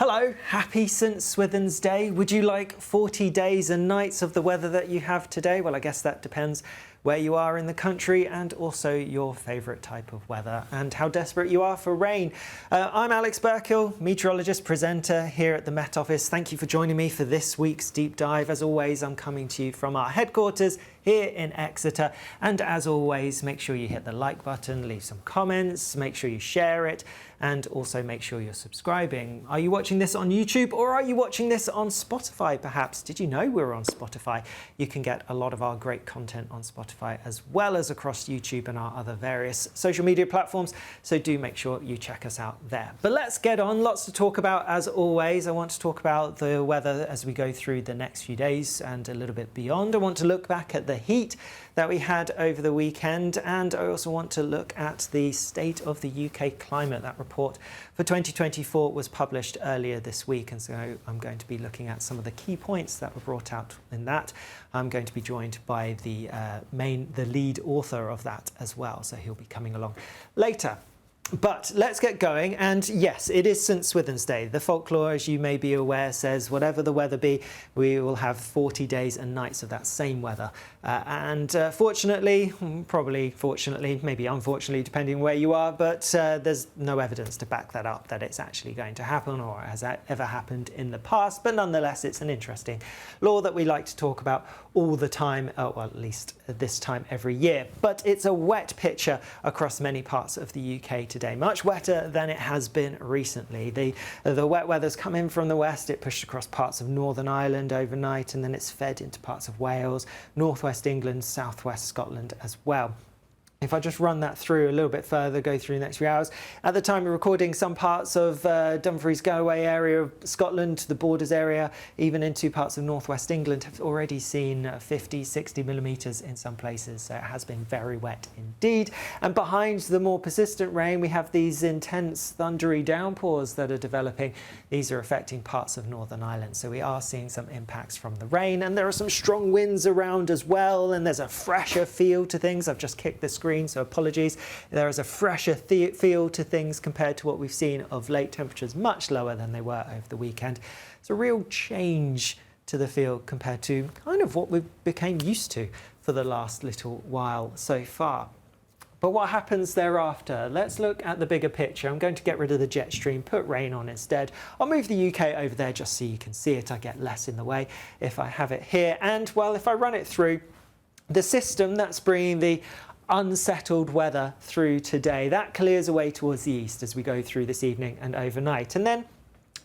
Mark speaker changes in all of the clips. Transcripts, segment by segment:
Speaker 1: Hello, happy St Swithin's Day. Would you like 40 days and nights of the weather that you have today? Well, I guess that depends where you are in the country and also your favourite type of weather and how desperate you are for rain. I'm Alex Burkill, meteorologist, presenter here at the Met Office. Thank you for joining me for this week's deep dive. As always, I'm coming to you from our headquarters here in Exeter. And as always, make sure you hit the like button, leave some comments, make sure you share it, and also make sure you're subscribing. Are you watching this on YouTube or are you watching this on Spotify perhaps? Did you know we're on Spotify? You can get a lot of our great content on Spotify as well as across YouTube and our other various social media platforms. So do make sure you check us out there. But let's get on. Lots to talk about as always. I want to talk about the weather as we go through the next few days and a little bit beyond. I want to look back at the heat that we had over the weekend, and I also want to look at the state of the UK climate. That report for 2024 was published earlier this week, and so I'm going to be looking at some of the key points that were brought out in that. I'm going to be joined by the lead author of that as well, so he'll be coming along later. But let's get going, and yes, it is St Swithin's Day. The folklore, as you may be aware, says whatever the weather be, we will have 40 days and nights of that same weather. Fortunately, probably fortunately, maybe unfortunately, depending where you are, but there's no evidence to back that up, that it's actually going to happen or has ever happened in the past. But nonetheless, it's an interesting law that we like to talk about all the time, well, at least this time every year. But it's a wet picture across many parts of the UK today, much wetter than it has been recently. The wet weather's come in from the west. It pushed across parts of Northern Ireland overnight, and then it's fed into parts of Wales, northwest England, southwest Scotland as well. If I just run that through a little bit further, go through the next few hours. At the time of recording, some parts of Dumfries, Galloway area of Scotland, the borders area, even into parts of northwest England, have already seen 50, 60 millimetres in some places. So it has been very wet indeed. And behind the more persistent rain, we have these intense thundery downpours that are developing. These are affecting parts of Northern Ireland. So we are seeing some impacts from the rain, and there are some strong winds around as well. And there's a fresher feel to things. I've just kicked the screen, so apologies. There is a fresher feel to things compared to what we've seen of late. Temperatures much lower than they were over the weekend. It's a real change to the feel compared to kind of what we became used to for the last little while so far. But what happens thereafter? Let's look at the bigger picture. I'm going to get rid of the jet stream, put rain on instead. I'll move the UK over there just so you can see it. I get less in the way if I have it here. And well, if I run it through, the system that's bringing the unsettled weather through today, that clears away towards the east as we go through this evening and overnight. And then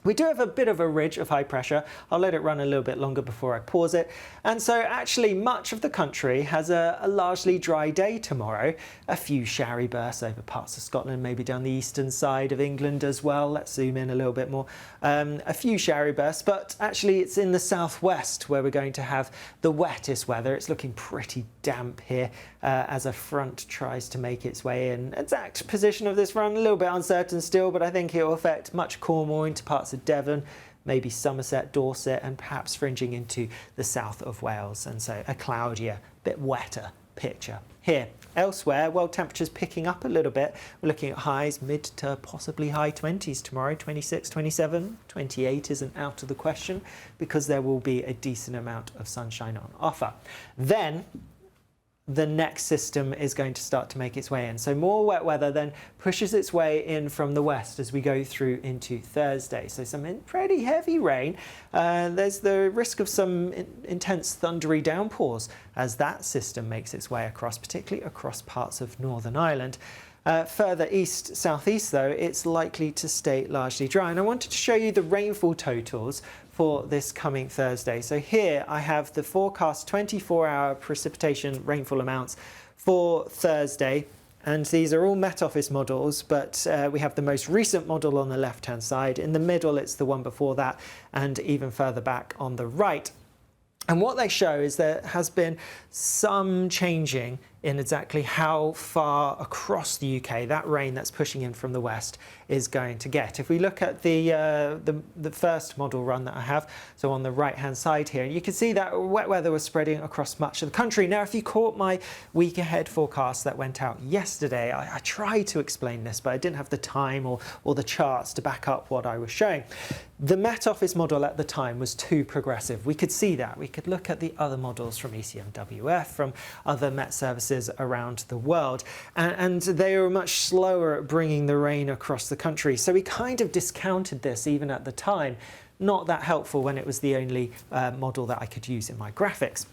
Speaker 1: we do have a bit of a ridge of high pressure. I'll let it run a little bit longer before I pause it. And so actually much of the country has a largely dry day tomorrow. A few showery bursts over parts of Scotland, maybe down the eastern side of England as well. Let's zoom in a little bit more. A few showery bursts, but actually it's in the southwest where we're going to have the wettest weather. It's looking pretty damp here as a front tries to make its way in. Exact position of this front, a little bit uncertain still, but I think it will affect much Cornwall into parts of Devon, maybe Somerset, Dorset, and perhaps fringing into the south of Wales. And so a cloudier, bit wetter picture here. Elsewhere, well, temperatures picking up a little bit. We're looking at highs mid to possibly high 20s tomorrow, 26, 27, 28 isn't out of the question because there will be a decent amount of sunshine on offer. Then the next system is going to start to make its way in. So more wet weather then pushes its way in from the west as we go through into Thursday. So some pretty heavy rain. There's the risk of some intense thundery downpours as that system makes its way across, particularly across parts of Northern Ireland. Further east, southeast though, it's likely to stay largely dry. And I wanted to show you the rainfall totals for this coming Thursday. So here I have the forecast 24-hour precipitation rainfall amounts for Thursday. And these are all Met Office models, but we have the most recent model on the left-hand side. In the middle, it's the one before that, and even further back on the right. And what they show is there has been some changing in exactly how far across the UK that rain that's pushing in from the west is going to get. If we look at the first model run that I have, so on the right-hand side here, you can see that wet weather was spreading across much of the country. Now, if you caught my week ahead forecast that went out yesterday, I tried to explain this, but I didn't have the time or the charts to back up what I was showing. The Met Office model at the time was too progressive. We could see that. We could look at the other models from ECMWF, from other Met services around the world, and they were much slower at bringing the rain across the country. So we kind of discounted this even at the time. Not that helpful when it was the only model that I could use in my graphics.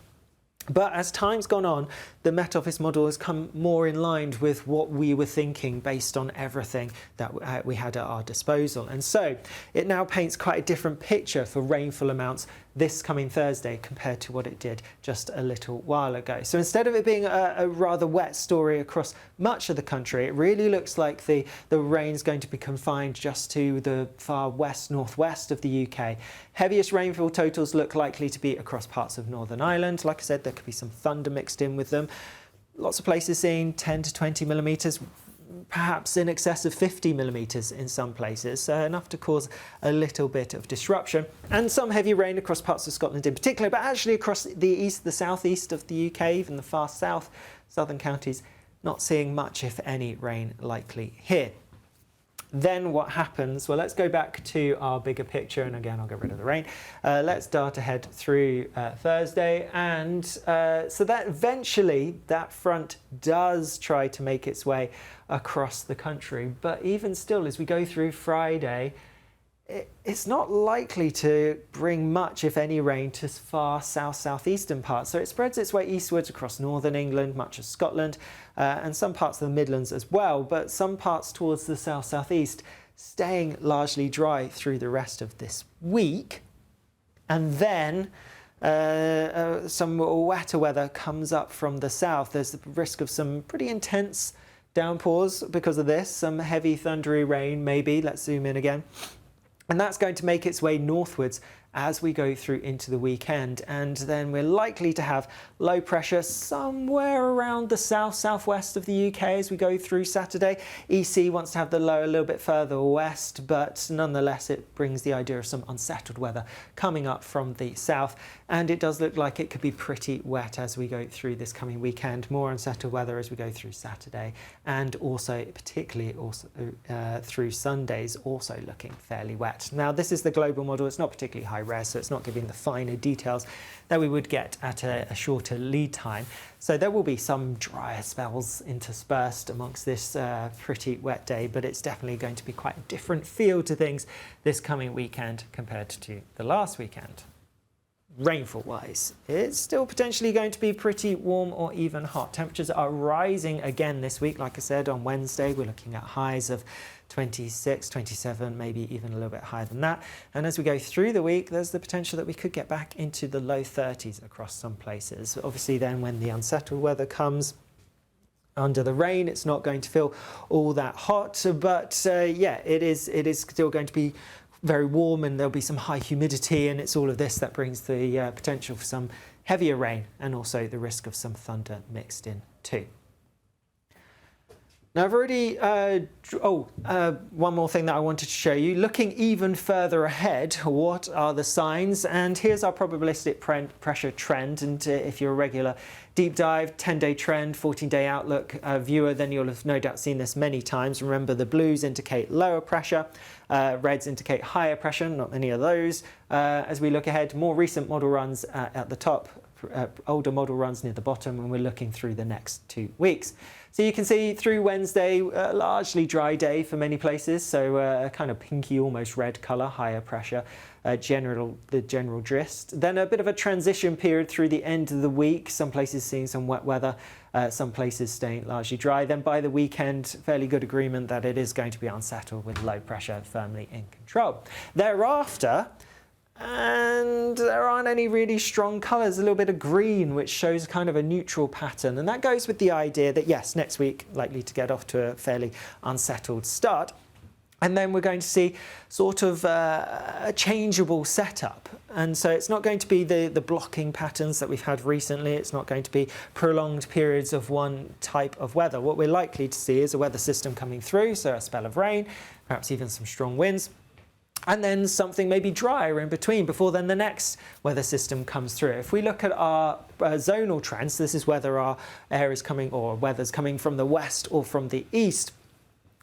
Speaker 1: But as time's gone on, the Met Office model has come more in line with what we were thinking based on everything that we had at our disposal. And so it now paints quite a different picture for rainfall amounts this coming Thursday compared to what it did just a little while ago. So instead of it being a rather wet story across much of the country, it really looks like the rain's going to be confined just to the far west, northwest of the UK. Heaviest rainfall totals look likely to be across parts of Northern Ireland. Like I said, there could be some thunder mixed in with them. Lots of places seeing 10 to 20 millimetres, perhaps in excess of 50 millimetres in some places, enough to cause a little bit of disruption. And some heavy rain across parts of Scotland in particular, but actually across the east, the southeast of the UK, even the far south, southern counties, not seeing much, if any, rain likely here. Then what happens? Well, let's go back to our bigger picture, and again, I'll get rid of the rain. Let's dart ahead through Thursday, and so that eventually that front does try to make its way across the country, but even still, as we go through Friday, it's not likely to bring much, if any, rain to far southeastern parts. So it spreads its way eastwards across northern England, much of Scotland, and some parts of the Midlands as well, but some parts towards the southeast staying largely dry through the rest of this week. And then some wetter weather comes up from the south. There's the risk of some pretty intense downpours because of this, some heavy thundery rain maybe. Let's zoom in again. And that's going to make its way northwards as we go through into the weekend, and then we're likely to have low pressure somewhere around the southwest of the UK as we go through Saturday. EC wants to have the low a little bit further west, but nonetheless it brings the idea of some unsettled weather coming up from the south, and it does look like it could be pretty wet as we go through this coming weekend. More unsettled weather as we go through Saturday, and also particularly also through Sundays, also looking fairly wet. Now, this is the global model. It's not particularly high res, so it's not giving the finer details that we would get at a shorter lead time. So there will be some drier spells interspersed amongst this pretty wet day, but it's definitely going to be quite a different feel to things this coming weekend compared to the last weekend. Rainfall-wise, it's still potentially going to be pretty warm or even hot. Temperatures are rising again this week. Like I said, on Wednesday, we're looking at highs of 26, 27, maybe even a little bit higher than that. And as we go through the week, there's the potential that we could get back into the low 30s across some places. Obviously, then when the unsettled weather comes under the rain, it's not going to feel all that hot. But yeah, it is still going to be very warm, and there'll be some high humidity, and it's all of this that brings the potential for some heavier rain and also the risk of some thunder mixed in too. Now, I've already, one more thing that I wanted to show you. Looking even further ahead, what are the signs? And here's our probabilistic pressure trend. And if you're a regular deep dive, 10-day trend, 14-day outlook viewer, then you'll have no doubt seen this many times. Remember, the blues indicate lower pressure, reds indicate higher pressure, not many of those. As we look ahead, more recent model runs at the top, older model runs near the bottom, and we're looking through the next 2 weeks. So you can see through Wednesday, a largely dry day for many places, so a kind of pinky, almost red colour, higher pressure, the general gist. Then a bit of a transition period through the end of the week, some places seeing some wet weather, some places staying largely dry. Then by the weekend, fairly good agreement that it is going to be unsettled with low pressure firmly in control. Thereafter, and there aren't any really strong colours, a little bit of green, which shows kind of a neutral pattern. And that goes with the idea that, yes, next week likely to get off to a fairly unsettled start. And then we're going to see sort of a changeable setup. And so it's not going to be the blocking patterns that we've had recently. It's not going to be prolonged periods of one type of weather. What we're likely to see is a weather system coming through, so a spell of rain, perhaps even some strong winds, and then something maybe drier in between before then the next weather system comes through. If we look at our zonal trends, this is whether our air is coming or weather's coming from the west or from the east.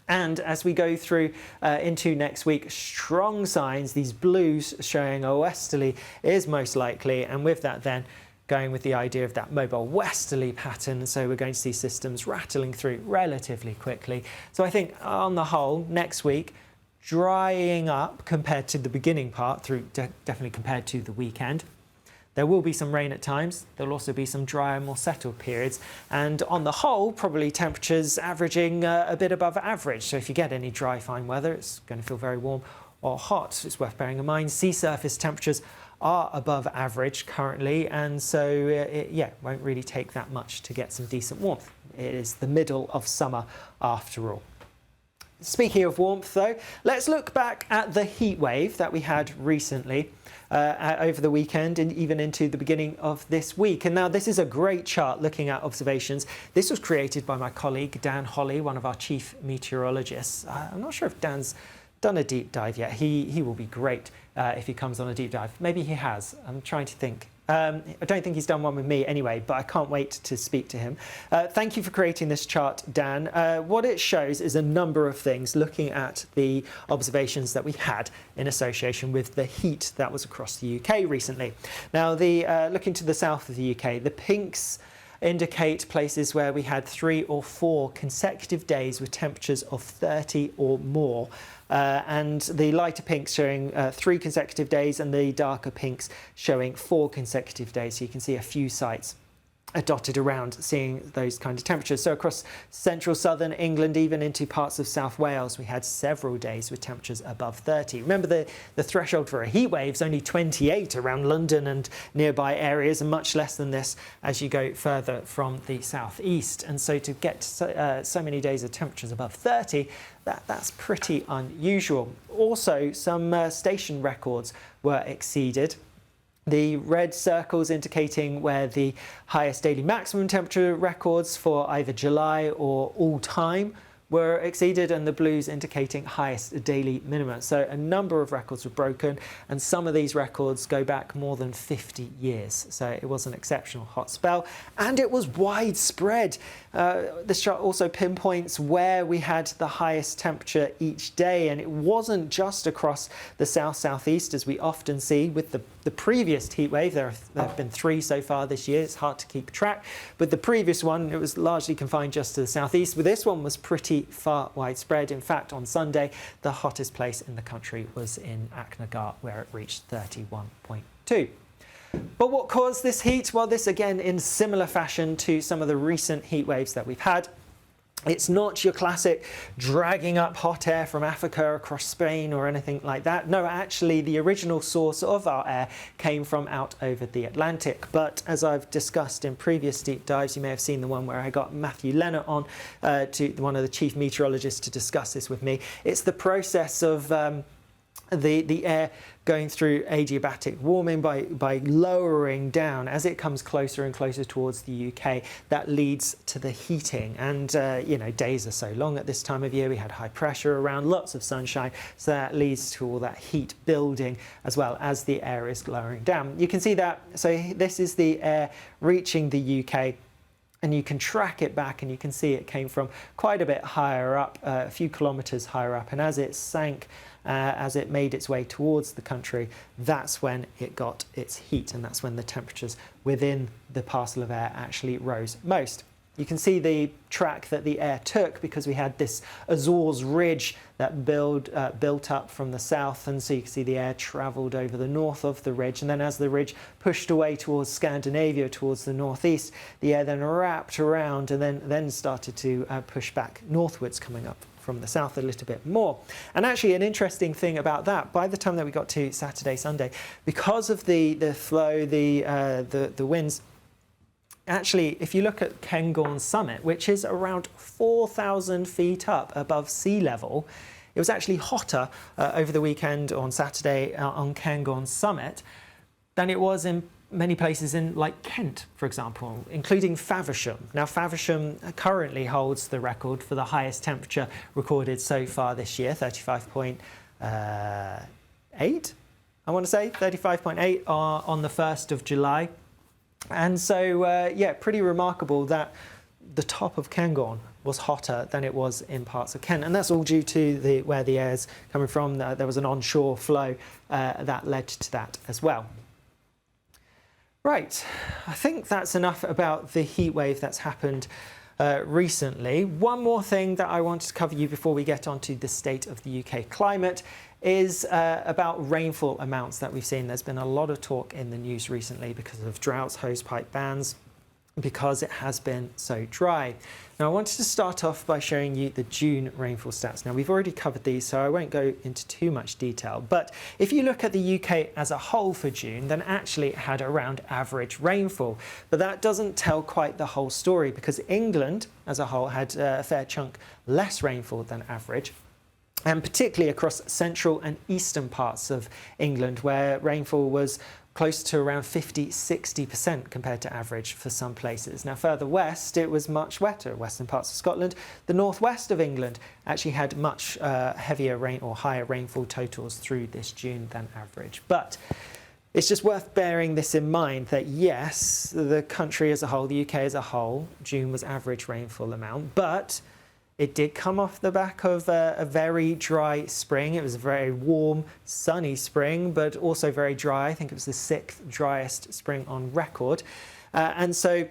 Speaker 1: And as we go through into next week, strong signs, these blues showing a westerly is most likely. And with that then going with the idea of that mobile westerly pattern. So we're going to see systems rattling through relatively quickly. So I think on the whole, next week, drying up compared to the beginning part, definitely compared to the weekend. There will be some rain at times. There'll also be some drier, more settled periods. And on the whole, probably temperatures averaging a bit above average. So if you get any dry, fine weather, it's going to feel very warm or hot. It's worth bearing in mind sea surface temperatures are above average currently. And so, it won't really take that much to get some decent warmth. It is the middle of summer after all. Speaking of warmth though, let's look back at the heat wave that we had recently over the weekend and even into the beginning of this week. And now this is a great chart looking at observations. This was created by my colleague Dan Holley, one of our chief meteorologists. I'm not sure if Dan's done a deep dive yet. He will be great if he comes on a deep dive. Maybe he has. I'm trying to think. I don't think he's done one with me anyway, but I can't wait to speak to him. Thank you for creating this chart, Dan. What it shows is a number of things looking at the observations that we had in association with the heat that was across the UK recently. Now, looking to the south of the UK, the pinks indicate places where we had 3 or 4 consecutive days with temperatures of 30 or more. And the lighter pinks showing 3 consecutive days and the darker pinks showing 4 consecutive days. So you can see a few sites are dotted around seeing those kind of temperatures. So across central southern England, even into parts of South Wales, we had several days with temperatures above 30. Remember, the threshold for a heat wave is only 28 around London and nearby areas, and much less than this as you go further from the southeast. And so to get so many days of temperatures above 30, that's pretty unusual. Also, some station records were exceeded. The red circles indicating where the highest daily maximum temperature records for either July or all time were exceeded, and the blues indicating highest daily minimum. So a number of records were broken, and some of these records go back more than 50 years. So it was an exceptional hot spell, and it was widespread. This chart also pinpoints where we had the highest temperature each day, and it wasn't just across the south-southeast as we often see with the previous heat wave. There have been 3 so far this year. It's hard to keep track, but the previous one, it was largely confined just to the southeast, but this one was pretty far widespread. In fact, on Sunday, the hottest place in the country was in Aknagar, where it reached 31.2. But what caused this heat? Well, this again in similar fashion to some of the recent heat waves that we've had. It's not your classic dragging up hot air from Africa across Spain or anything like that. No, actually, the original source of our air came from out over the Atlantic. But as I've discussed in previous deep dives, you may have seen the one where I got Matthew Leonard on, one of the chief meteorologists, to discuss this with me. It's the process of the air going through adiabatic warming by lowering down as it comes closer and closer towards the UK. That leads to the heating, and days are so long at this time of year. We had high pressure around, lots of sunshine, so that leads to all that heat building as well as the air is lowering down. You can see that. So this is the air reaching the UK, and you can track it back, and you can see it came from quite a bit higher up, a few kilometres higher up, and as it sank, as it made its way towards the country, that's when it got its heat, and that's when the temperatures within the parcel of air actually rose most. You can see the track that the air took because we had this Azores ridge that built up from the south, and so you can see the air travelled over the north of the ridge, and then as the ridge pushed away towards Scandinavia, towards the northeast, the air then wrapped around and then started to push back northwards, coming up from the south a little bit more. And actually an interesting thing about that, by the time that we got to Saturday, Sunday, because of the flow, the winds, actually, if you look at Cairngorm summit, which is around 4,000 feet up above sea level, it was actually hotter over the weekend on Saturday on Cairngorm Summit than it was in many places in like Kent, for example, including Faversham. Now, Faversham currently holds the record for the highest temperature recorded so far this year, 35.8, I want to say, 35.8 on the 1st of July. And so, yeah, pretty remarkable that the top of Cairngorm was hotter than it was in parts of Kent. And that's all due to where the air's coming from. There was an onshore flow that led to that as well. Right, I think that's enough about the heat wave that's happened recently. One more thing that I wanted to cover you before we get onto the state of the UK climate is about rainfall amounts that we've seen. There's been a lot of talk in the news recently because of droughts, hosepipe bans, because it has been so dry. Now, I wanted to start off by showing you the June rainfall stats. Now, we've already covered these, so I won't go into too much detail. But if you look at the UK as a whole for June, then actually it had around average rainfall. But that doesn't tell quite the whole story, because England as a whole had a fair chunk less rainfall than average. And particularly across central and eastern parts of England, where rainfall was close to around 50–60% compared to average for some places. Now, further west, it was much wetter. Western parts of Scotland, the northwest of England actually had much heavier rain or higher rainfall totals through this June than average. But it's just worth bearing this in mind that yes, the country as a whole, the UK as a whole, June was average rainfall amount, but it did come off the back of a very dry spring. It was a very warm, sunny spring, but also very dry. I think it was the 6th driest spring on record. And so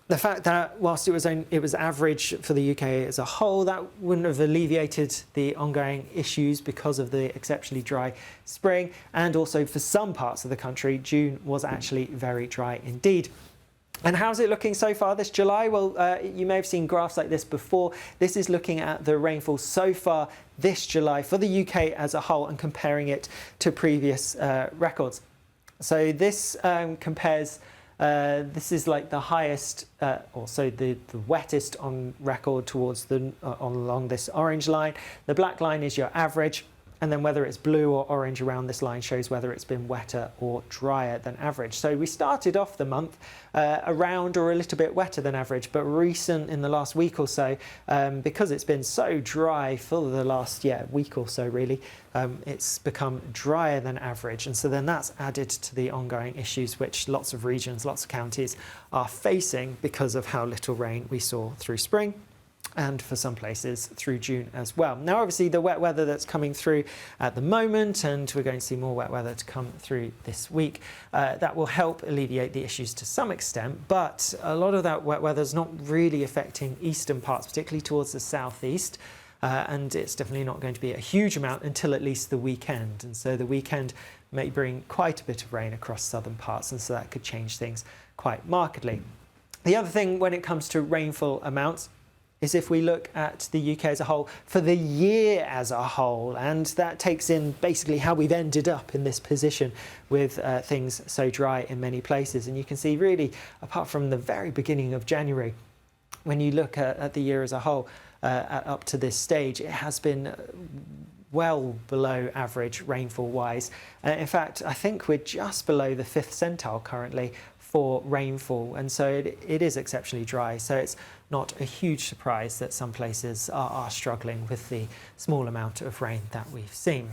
Speaker 1: the fact that whilst it was average for the UK as a whole, that wouldn't have alleviated the ongoing issues because of the exceptionally dry spring. And also for some parts of the country, June was actually very dry indeed. And how's it looking so far this July? Well, you may have seen graphs like this before. This is looking at the rainfall so far this July for the UK as a whole and comparing it to previous records. So this compares, this is like the highest, also the wettest on record towards along this orange line. The black line is your average. And then whether it's blue or orange around this line shows whether it's been wetter or drier than average. So we started off the month around or a little bit wetter than average, but in the last week or so, because it's been so dry for the last week or so really, it's become drier than average. And so then that's added to the ongoing issues which lots of regions, lots of counties are facing because of how little rain we saw through spring, and for some places through June as well. Now, obviously, the wet weather that's coming through at the moment, and we're going to see more wet weather to come through this week, that will help alleviate the issues to some extent, but a lot of that wet weather is not really affecting eastern parts, particularly towards the southeast, and it's definitely not going to be a huge amount until at least the weekend. And so the weekend may bring quite a bit of rain across southern parts, and so that could change things quite markedly. The other thing when it comes to rainfall amounts is if we look at the UK as a whole for the year as a whole, and that takes in basically how we've ended up in this position with things so dry in many places. And you can see really, apart from the very beginning of January, when you look at the year as a whole, up to this stage, it has been well below average rainfall wise. In fact, I think we're just below the 5th centile currently for rainfall, and so it is exceptionally dry. So it's not a huge surprise that some places are struggling with the small amount of rain that we've seen.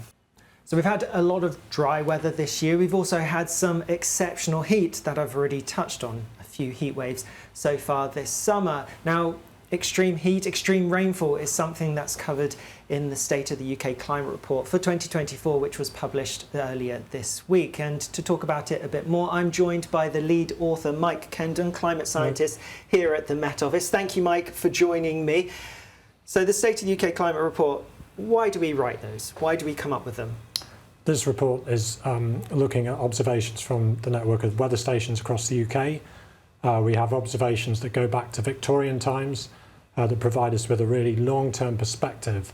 Speaker 1: So we've had a lot of dry weather this year. We've also had some exceptional heat that I've already touched on, a few heat waves so far this summer. Now, extreme heat, extreme rainfall is something that's covered in the State of the UK Climate Report for 2024, which was published earlier this week. And to talk about it a bit more, I'm joined by the lead author, Mike Kendon, climate scientist here at the Met Office. Thank you, Mike, for joining me. So the State of the UK Climate Report, why do we write those? Why do we come up with them?
Speaker 2: This report is looking at observations from the network of weather stations across the UK. We have observations that go back to Victorian times that provide us with a really long-term perspective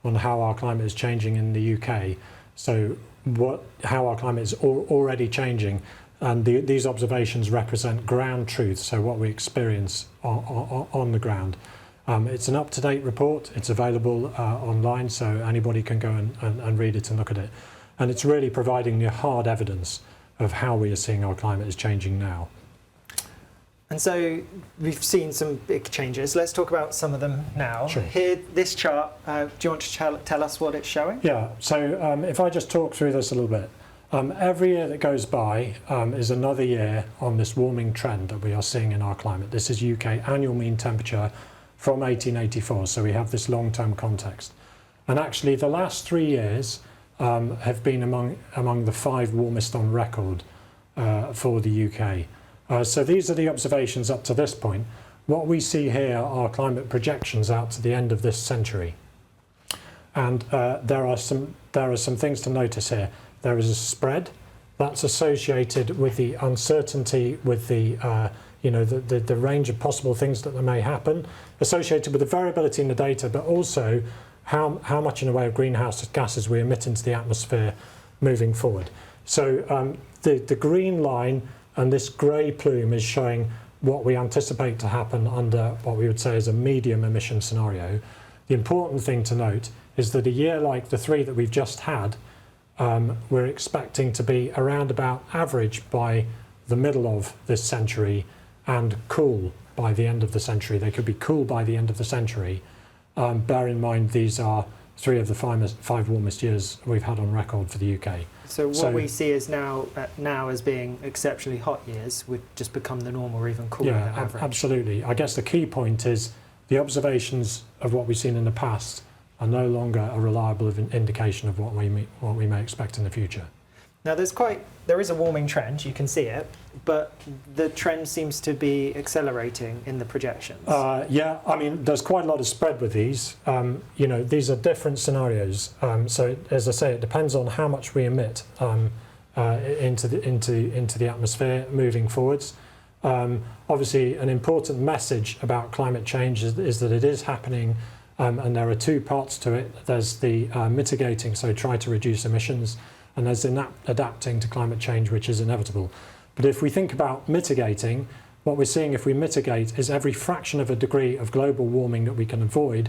Speaker 2: on how our climate is changing in the UK. So how our climate is already changing, and these observations represent ground truth, so what we experience on the ground. It's an up-to-date report. It's available online, so anybody can go and read it and look at it. And it's really providing the hard evidence of how we are seeing our climate is changing now.
Speaker 1: And so we've seen some big changes. Let's talk about some of them now.
Speaker 2: Sure.
Speaker 1: Here, this chart, do you want to tell us what it's showing?
Speaker 2: Yeah, so if I just talk through this a little bit. Every year that goes by is another year on this warming trend that we are seeing in our climate. This is UK annual mean temperature from 1884, so we have this long-term context. And actually the last 3 years have been among the 5 warmest on record for the UK. So these are the observations up to this point. What we see here are climate projections out to the end of this century. And there are some things to notice here. There is a spread that's associated with the uncertainty, with the the range of possible things that may happen, associated with the variability in the data, but also how much in the way of greenhouse gases we emit into the atmosphere moving forward. So the green line and this grey plume is showing what we anticipate to happen under what we would say is a medium emission scenario. The important thing to note is that a year like the 3 that we've just had, we're expecting to be around about average by the middle of this century and cool by the end of the century. They could be cool by the end of the century. Bear in mind these are 3 of the 5 warmest years we've had on record for the UK.
Speaker 1: So what we see is now as being exceptionally hot years would just become the norm or even cooler than average.
Speaker 2: Absolutely. I guess the key point is the observations of what we've seen in the past are no longer a reliable indication of what we may expect in the future.
Speaker 1: Now there is a warming trend, you can see it, but the trend seems to be accelerating in the projections.
Speaker 2: Yeah, I mean, there's quite a lot of spread with these. These are different scenarios. So as I say, it depends on how much we emit into the atmosphere moving forwards. Obviously, an important message about climate change is that it is happening, and there are 2 parts to it. There's the mitigating, so try to reduce emissions, and there's adapting to climate change, which is inevitable. But if we think about mitigating, what we're seeing if we mitigate is every fraction of a degree of global warming that we can avoid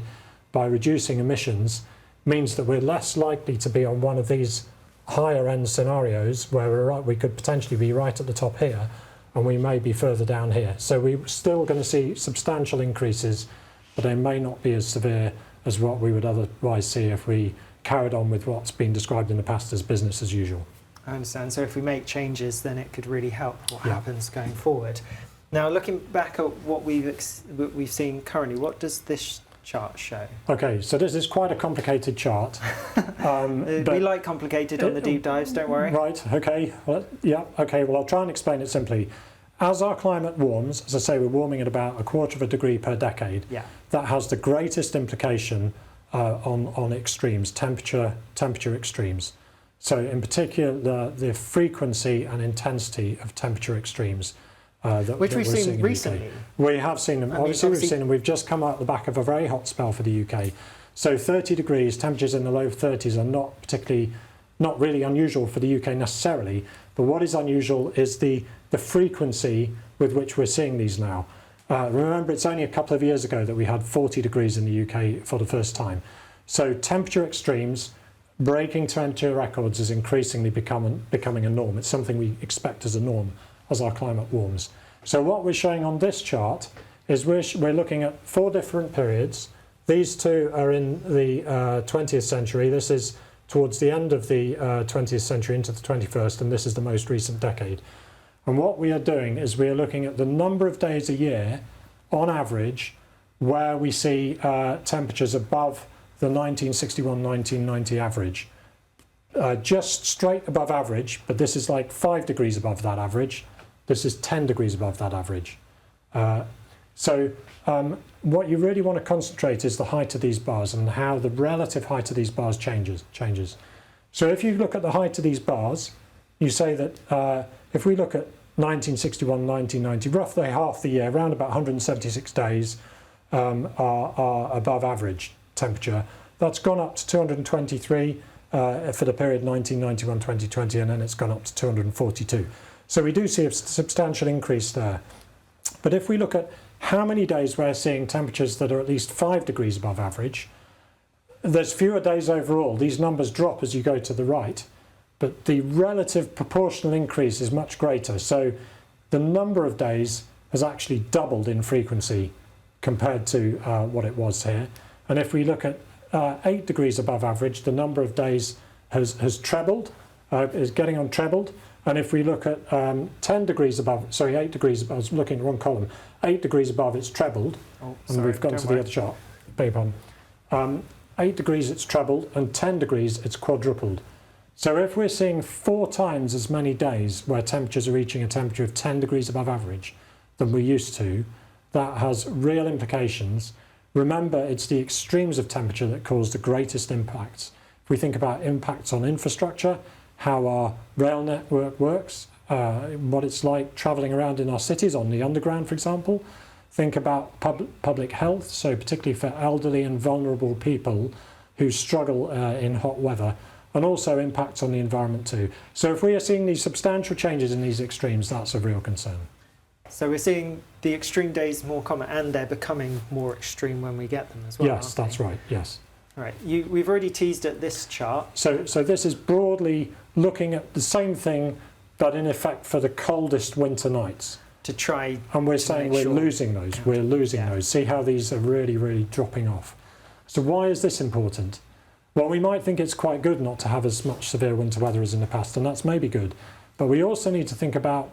Speaker 2: by reducing emissions means that we're less likely to be on one of these higher end scenarios where we could potentially be right at the top here and we may be further down here. So we're still going to see substantial increases, but they may not be as severe as what we would otherwise see if we carried on with what's been described in the past as business as usual.
Speaker 1: I understand. So if we make changes, then it could really help what happens going forward. Now, looking back at what we've seen currently, what does this chart show? Okay,
Speaker 2: so this is quite a complicated chart.
Speaker 1: We like complicated on the deep dives, don't worry.
Speaker 2: Right, okay. Well, I'll try and explain it simply. As our climate warms, as I say, we're warming at about 1/4 of a degree per decade.
Speaker 1: Yeah.
Speaker 2: That has the greatest implication on extremes, temperature extremes. So in particular, the frequency and intensity of temperature extremes
Speaker 1: which we've seen recently.
Speaker 2: We have seen them. Obviously we've seen them. We've just come out the back of a very hot spell for the UK. So 30 degrees, temperatures in the low 30s are not really unusual for the UK necessarily, but what is unusual is the frequency with which we're seeing these now. Remember, it's only a couple of years ago that we had 40 degrees in the UK for the first time. So temperature extremes, breaking temperature records is increasingly becoming a norm. It's something we expect as a norm as our climate warms. So what we're showing on this chart is we're looking at 4 different periods. These 2 are in the 20th century. This is towards the end of the 20th century into the 21st, and this is the most recent decade. And what we are doing is we are looking at the number of days a year, on average, where we see temperatures above the 1961-1990 average. Just straight above average, but this is like 5 degrees above that average. This is 10 degrees above that average. What you really want to concentrate is the height of these bars and how the relative height of these bars changes. So if you look at the height of these bars, you say that if we look at 1961-1990, roughly half the year, around about 176 days are above average temperature. That's gone up to 223 for the period 1991-2020, and then it's gone up to 242. So we do see a substantial increase there. But if we look at how many days we're seeing temperatures that are at least 5 degrees above average. There's fewer days overall. These numbers drop as you go to the right, but the relative proportional increase is much greater. So the number of days has actually doubled in frequency compared to what it was here. And if we look at 8 degrees above average, the number of days has trebled, is getting on trebled. And if we look at 8 degrees above, I was looking at one column, 8 degrees above, it's trebled.
Speaker 1: Oh,
Speaker 2: and we've gone to the other chart, beg your pardon. 8 degrees, it's trebled, and 10 degrees, it's quadrupled. So if we're seeing 4 times as many days where temperatures are reaching a temperature of 10 degrees above average than we're used to, that has real implications. Remember, it's the extremes of temperature that cause the greatest impacts. If we think about impacts on infrastructure, how our rail network works, what it's like travelling around in our cities on the underground, for example. Think about public health, so particularly for elderly and vulnerable people who struggle in hot weather, and also impacts on the environment too. So if we are seeing these substantial changes in these extremes, that's a real concern.
Speaker 1: So we're seeing the extreme days more common, and they're becoming more extreme when we get them as well.
Speaker 2: Yes, that's right, yes.
Speaker 1: Right, we've already teased at this chart.
Speaker 2: So this is broadly looking at the same thing, but in effect for the coldest winter nights.
Speaker 1: To try.
Speaker 2: And we're saying we're losing those. We're losing those. See how these are really, really dropping off. So why is this important? Well, we might think it's quite good not to have as much severe winter weather as in the past, and that's maybe good. But we also need to think about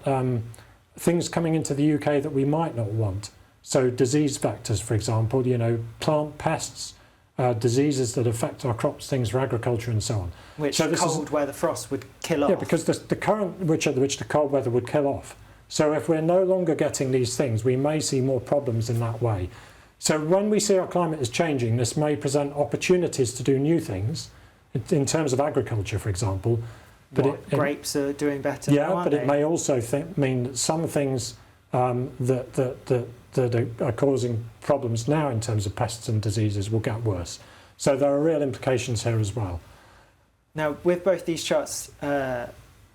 Speaker 2: things coming into the UK that we might not want. So disease vectors, for example, plant pests, diseases that affect our crops, things for agriculture and so on.
Speaker 1: Which cold weather frost would kill off.
Speaker 2: Yeah, because the current which the cold weather would kill off. So if we're no longer getting these things, we may see more problems in that way. So when we see our climate is changing, this may present opportunities to do new things, in terms of agriculture, for example.
Speaker 1: But grapes are doing better.
Speaker 2: Yeah,
Speaker 1: now,
Speaker 2: but it may also mean that some things that are causing problems now in terms of pests and diseases will get worse. So there are real implications here as well.
Speaker 1: Now, with both these charts,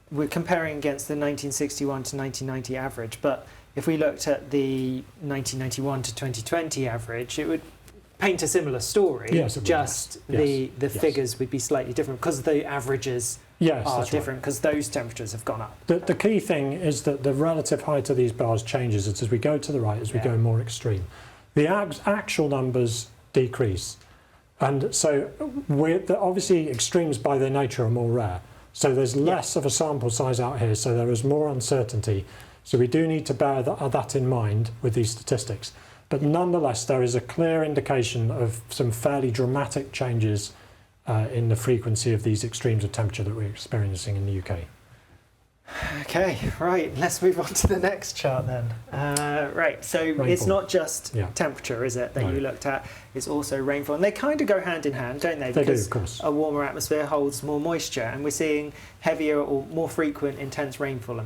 Speaker 1: we're comparing against the 1961 to 1990 average, but if we looked at the 1991 to 2020 average, it would paint a similar story.
Speaker 2: Yes, it would,
Speaker 1: just
Speaker 2: yes.
Speaker 1: the figures would be slightly different because the averages are different because those temperatures have gone up.
Speaker 2: The key thing is that the relative height of these bars changes as we go to the right, as we go more extreme. The actual numbers decrease. And so obviously extremes by their nature are more rare. So there's less of a sample size out here, so there is more uncertainty. So we do need to bear that in mind with these statistics. But nonetheless, there is a clear indication of some fairly dramatic changes in the frequency of these extremes of temperature that we're experiencing in the UK.
Speaker 1: Okay, right, let's move on to the next chart then. Right, so rainfall. It's not just temperature, is it, that you looked at? It's also rainfall. And they kind of go hand in hand, don't they?
Speaker 2: They do, of course.
Speaker 1: A warmer atmosphere holds more moisture, and we're seeing heavier or more frequent intense rainfall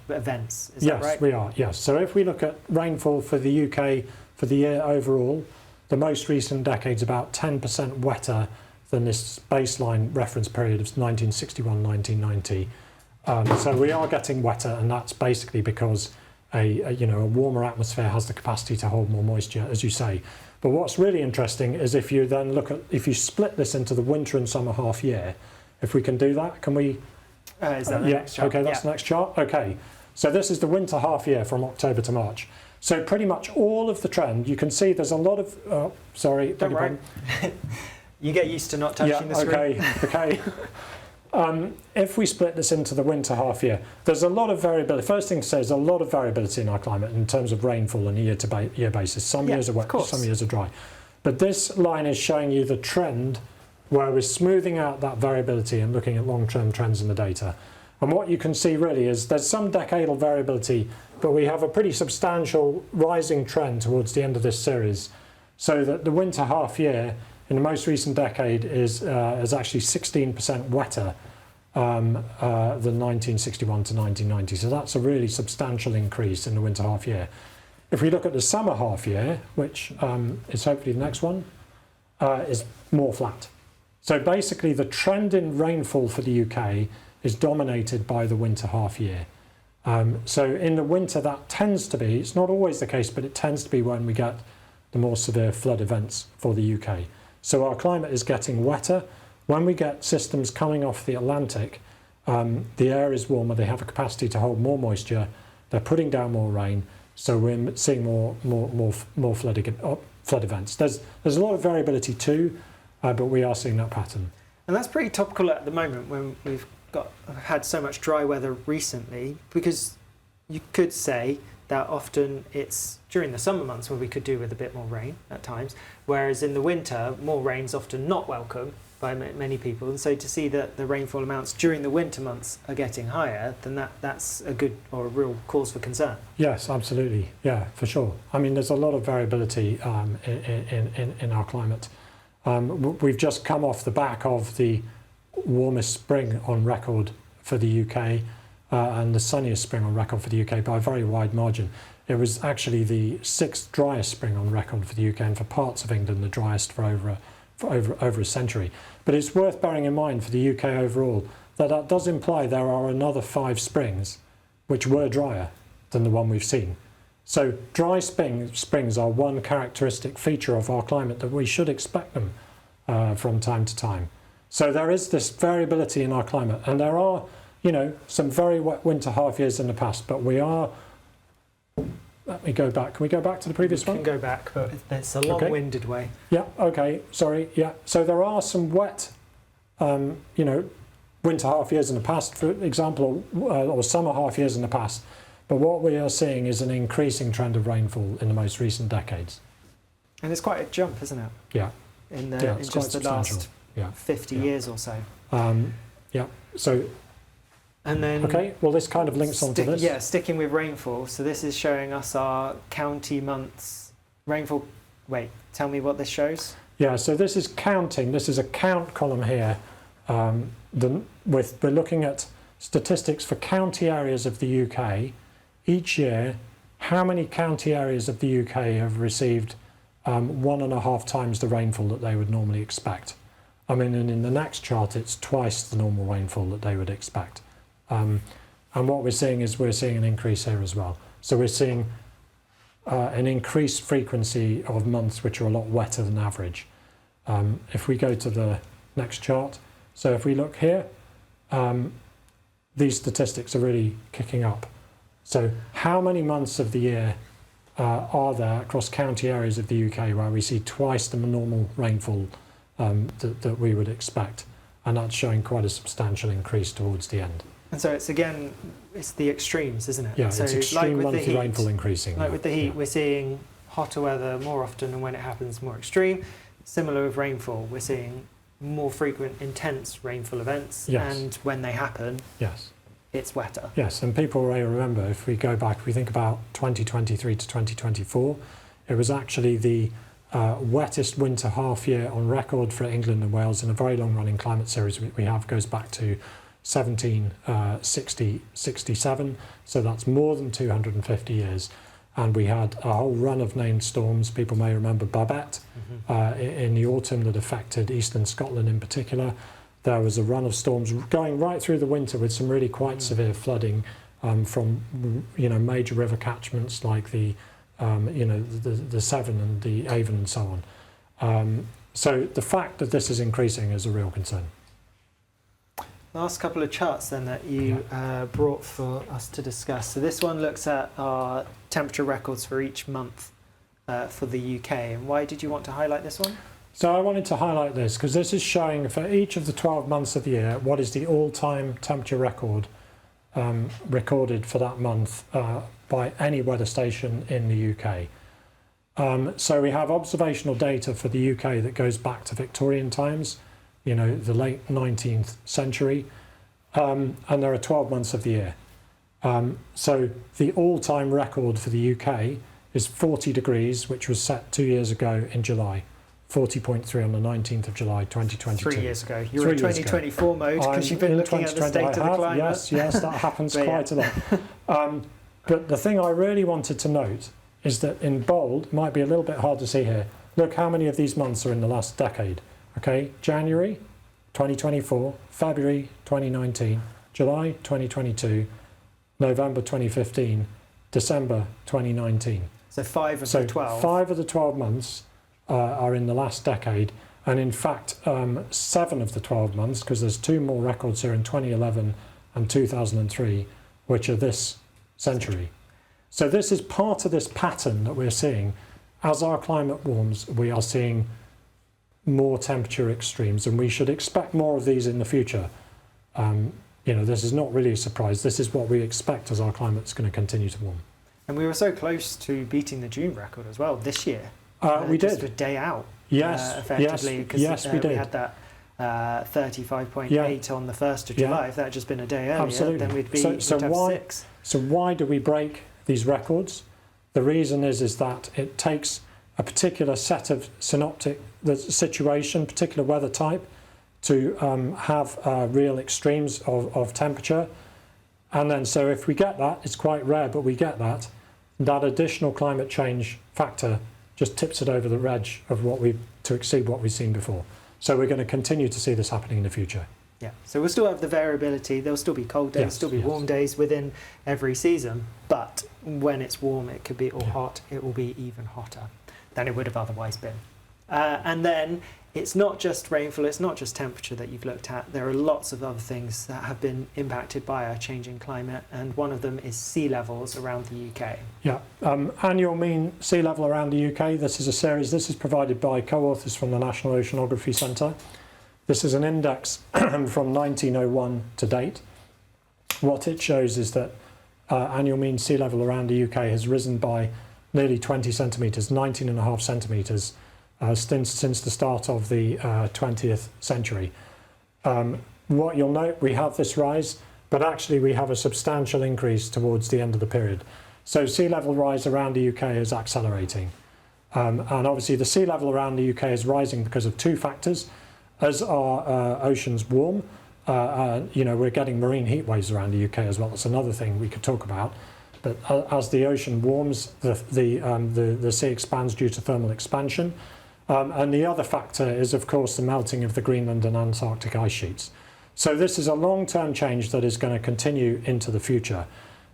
Speaker 1: events. Is that right?
Speaker 2: Yes, we are, yes. So if we look at rainfall for the UK for the year overall, the most recent decade's about 10% wetter than this baseline reference period of 1961-1990. So we are getting wetter, and that's basically because a warmer atmosphere has the capacity to hold more moisture, as you say. But what's really interesting is if you then if you split this into the winter and summer half year, if we can do that, can we?
Speaker 1: Is that the next chart?
Speaker 2: Okay, that's the next chart. Okay, so this is the winter half year from October to March. So pretty much all of the trend, you can see there's a lot of. Sorry,
Speaker 1: don't worry. You get used to not touching the screen.
Speaker 2: Okay. If we split this into the winter half year, there's a lot of variability. First thing to say is a lot of variability in our climate in terms of rainfall on a year-to-year basis. Some years are wet, some years are dry. But this line is showing you the trend where we're smoothing out that variability and looking at long-term trends in the data. And what you can see really is there's some decadal variability, but we have a pretty substantial rising trend towards the end of this series. So that the winter half year in the most recent decade is actually 16% wetter than 1961 to 1990. So that's a really substantial increase in the winter half year. If we look at the summer half year, which is hopefully the next one, is more flat. So basically the trend in rainfall for the UK is dominated by the winter half year. So in the winter, that tends to be, it's not always the case, but it tends to be when we get the more severe flood events for the UK. So our climate is getting wetter. When we get systems coming off the Atlantic, the air is warmer, they have a capacity to hold more moisture, they're putting down more rain, so we're seeing more flood events. There's a lot of variability too, but we are seeing that pattern.
Speaker 1: And that's pretty topical at the moment when we've had so much dry weather recently, because you could say that often it's during the summer months when we could do with a bit more rain at times, whereas in the winter, more rain's often not welcome by many people. And so to see that the rainfall amounts during the winter months are getting higher, then that's a good or a real cause for concern.
Speaker 2: Yes, absolutely. Yeah, for sure. I mean, there's a lot of variability in our climate. We've just come off the back of the warmest spring on record for the UK and the sunniest spring on record for the UK by a very wide margin. It was actually the 6th driest spring on record for the UK, and for parts of England the driest for over a century. But it's worth bearing in mind for the UK overall that does imply there are another 5 springs which were drier than the one we've seen. So dry springs are one characteristic feature of our climate that we should expect them from time to time. So there is this variability in our climate, and there are, some very wet winter half years in the past, but we are. Let me go back. Can we go back to the previous one?
Speaker 1: We can go back, but it's a long-winded way.
Speaker 2: Yeah, okay, sorry, yeah. So there are some wet, winter half years in the past, for example, or summer half years in the past. But what we are seeing is an increasing trend of rainfall in the most recent decades.
Speaker 1: And it's quite a jump, isn't it?
Speaker 2: Yeah.
Speaker 1: In just the last 50 years or so.
Speaker 2: Yeah, so...
Speaker 1: And then,
Speaker 2: okay, well this kind of links onto this.
Speaker 1: Yeah, sticking with rainfall. So this is showing us our county months rainfall. Wait, tell me what this shows.
Speaker 2: Yeah, so this is counting. This is a count column here. We're looking at statistics for county areas of the UK. Each year, how many county areas of the UK have received 1.5 times the rainfall that they would normally expect? I mean, and in the next chart, it's twice the normal rainfall that they would expect. And what we're seeing is an increase here as well. So we're seeing an increased frequency of months which are a lot wetter than average. If we go to the next chart, so if we look here, these statistics are really kicking up. So how many months of the year are there across county areas of the UK where we see twice the normal rainfall that we would expect? And that's showing quite a substantial increase towards the end.
Speaker 1: And so it's the extremes, isn't it?
Speaker 2: Yeah,
Speaker 1: so
Speaker 2: it's extreme
Speaker 1: like
Speaker 2: monthly rainfall increasing.
Speaker 1: Like with the heat, we're seeing hotter weather more often, and when it happens, more extreme. Similar with rainfall, we're seeing more frequent, intense rainfall events, and when they happen, it's wetter.
Speaker 2: Yes, and people may remember, if we go back, we think about 2023 to 2024, it was actually the wettest winter half year on record for England and Wales in a very long-running climate series we have, goes back to 1767, so that's more than 250 years. And we had a whole run of named storms. People may remember Babette in the autumn that affected eastern Scotland in particular. There was a run of storms going right through the winter with some really quite severe flooding from major river catchments like the Severn and the Avon and so on. So the fact that this is increasing is a real concern.
Speaker 1: Last couple of charts then that you brought for us to discuss. So this one looks at our temperature records for each month for the UK. And why did you want to highlight this one?
Speaker 2: So I wanted to highlight this because this is showing for each of the 12 months of the year what is the all-time temperature record recorded for that month by any weather station in the UK. So we have observational data for the UK that goes back to Victorian times, the late 19th century, and there are 12 months of the year. So the all-time record for the UK is 40 degrees, which was set 2 years ago in July, 40.3 on the 19th of July, 2022.
Speaker 1: 3 years ago. You're in 2024 mode because you've been looking at the state of the climate.
Speaker 2: Yes, that happens quite a lot. But the thing I really wanted to note is that in bold, might be a little bit hard to see here, look how many of these months are in the last decade. Okay, January 2024, February 2019, July 2022, November 2015, December 2019.
Speaker 1: So 5 of the 12.
Speaker 2: 5 of the 12 months are in the last decade, and in fact 7 of the 12 months, because there's 2 more records here in 2011 and 2003, which are this century. So this is part of this pattern that we're seeing. As our climate warms, we are seeing more temperature extremes, and we should expect more of these in the future. This is not really a surprise. This is what we expect as our climate's going to continue to warm.
Speaker 1: And we were so close to beating the June record as well this year.
Speaker 2: We
Speaker 1: just
Speaker 2: did.
Speaker 1: a day out.
Speaker 2: Yes,
Speaker 1: effectively.
Speaker 2: yes, we did.
Speaker 1: We had that 35.8 on the 1st of July. If that had just been a day earlier,
Speaker 2: absolutely.
Speaker 1: then we'd have 6.
Speaker 2: So why do we break these records? The reason is that it takes a particular set of synoptic situation, particular weather type, to have real extremes of temperature. And then, so if we get that, it's quite rare, but we get that additional climate change factor just tips it over the edge of to exceed what we've seen before. So we're going to continue to see this happening in the future.
Speaker 1: Yeah, so we'll still have the variability. There'll still be cold days, still be warm days within every season. But when it's warm, it could be, or hot, it will be even hotter than it would have otherwise been. And then it's not just rainfall, it's not just temperature that you've looked at. There are lots of other things that have been impacted by our changing climate, and one of them is sea levels around the UK. Yeah,
Speaker 2: annual mean sea level around the UK. This is a series, this is provided by co-authors from the National Oceanography Centre. This is an index from 1901 to date. What it shows is that annual mean sea level around the UK has risen by nearly 20 centimetres, 19.5 centimetres, since the start of the 20th century. What you'll note, we have this rise, but actually we have a substantial increase towards the end of the period. So sea level rise around the UK is accelerating. And obviously the sea level around the UK is rising because of 2 factors. As our oceans warm, we're getting marine heat waves around the UK as well. That's another thing we could talk about. But as the ocean warms, the sea expands due to thermal expansion. And the other factor is, of course, the melting of the Greenland and Antarctic ice sheets. So this is a long-term change that is going to continue into the future.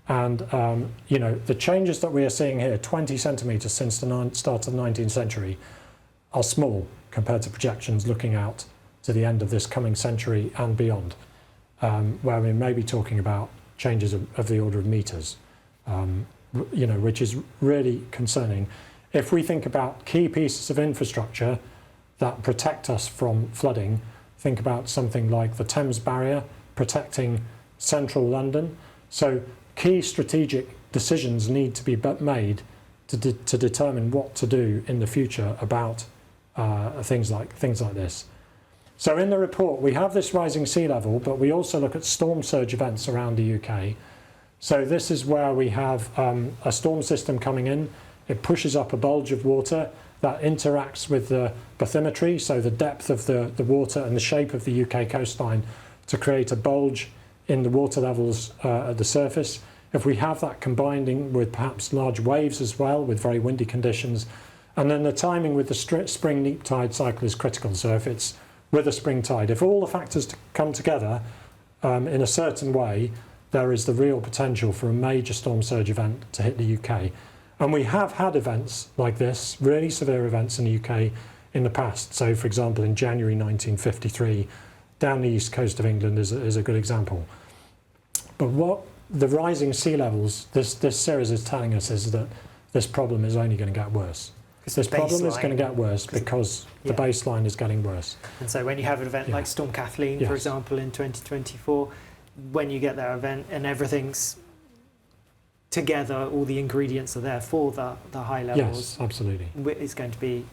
Speaker 2: And, the changes that we are seeing here, 20 centimetres since the start of the 19th century, are small compared to projections looking out to the end of this coming century and beyond, where we may be talking about changes of the order of metres, which is really concerning. If we think about key pieces of infrastructure that protect us from flooding, think about something like the Thames Barrier protecting central London. So key strategic decisions need to be made to determine what to do in the future about things like this. So in the report, we have this rising sea level, but we also look at storm surge events around the UK. So this is where we have a storm system coming in. It pushes up a bulge of water that interacts with the bathymetry, so the depth of the water and the shape of the UK coastline, to create a bulge in the water levels at the surface. If we have that combining with perhaps large waves as well, with very windy conditions, and then the timing with the spring neap tide cycle is critical. So if it's with a spring tide, if all the factors come together in a certain way, there is the real potential for a major storm surge event to hit the UK. And we have had events like this, really severe events in the UK in the past. So, for example, in January 1953, down the east coast of England is a good example. But what the rising sea levels, this series is telling us is that this problem is only going to get worse. This problem is going to get worse because the baseline is getting worse.
Speaker 1: And so when you have an event like Storm Kathleen, for example, in 2024, when you get that event and everything's together, all the ingredients are there for the high levels.
Speaker 2: Yes, absolutely.
Speaker 1: It's going to be,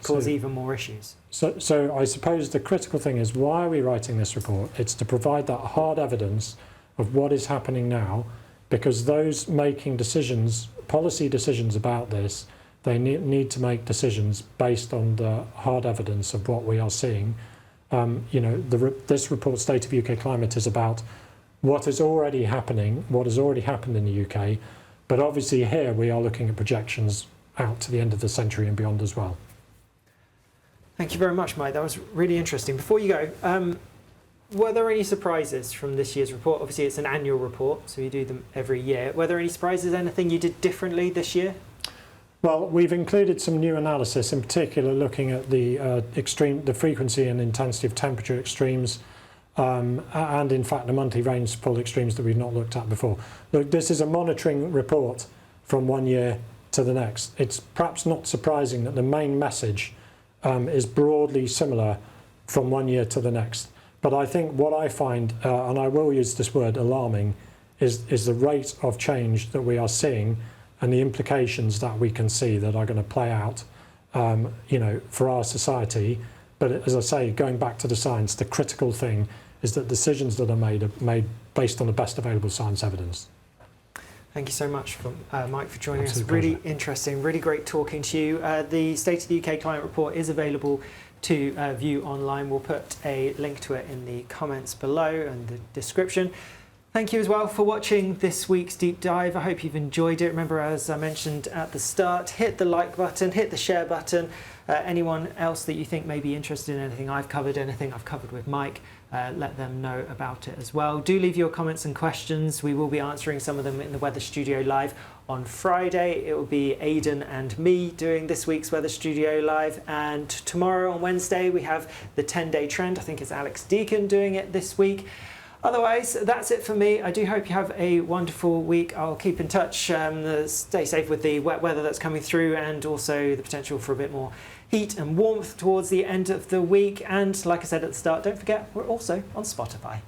Speaker 1: cause even more issues.
Speaker 2: So I suppose the critical thing is, why are we writing this report? It's to provide that hard evidence of what is happening now, because those making decisions, policy decisions about this, they need to make decisions based on the hard evidence of what we are seeing. This report, State of UK Climate, is about what is already happening, what has already happened in the UK, but obviously here we are looking at projections out to the end of the century and beyond as well.
Speaker 1: Thank you very much, Mike. That was really interesting. Before you go, Were there any surprises from this year's report? Obviously, it's an annual report, so you do them every year. Were there any surprises, anything you did differently this year?
Speaker 2: Well, we've included some new analysis, in particular looking at the frequency and intensity of temperature extremes, and in fact the monthly rainfall extremes that we've not looked at before. Look, this is a monitoring report from one year to the next. It's perhaps not surprising that the main message is broadly similar from one year to the next. But I think what I find, and I will use this word, alarming, is the rate of change that we are seeing and the implications that we can see that are going to play out, for our society. But as I say, going back to the science, the critical thing is that decisions that are made based on the best available science evidence.
Speaker 1: Thank you so much, Mike, for joining
Speaker 2: Absolute
Speaker 1: us. Really
Speaker 2: pleasure.
Speaker 1: interesting, really great talking to you. The State of the UK Climate Report is available to view online. We'll put a link to it in the comments below and the description. Thank you as well for watching this week's deep dive. I hope you've enjoyed it. Remember, as I mentioned at the start, hit the like button, hit the share button. Anyone else that you think may be interested in anything I've covered, anything I've covered with Mike, let them know about it as well. Do leave your comments and questions. We will be answering some of them in the Weather Studio Live on Friday. It will be Aidan and me doing this week's Weather Studio Live. And tomorrow on Wednesday, we have the 10-day trend. I think it's Alex Deacon doing it this week. Otherwise, that's it for me. I do hope you have a wonderful week. I'll keep in touch. Stay safe with the wet weather that's coming through, and also the potential for a bit more heat and warmth towards the end of the week. And like I said at the start, don't forget, we're also on Spotify.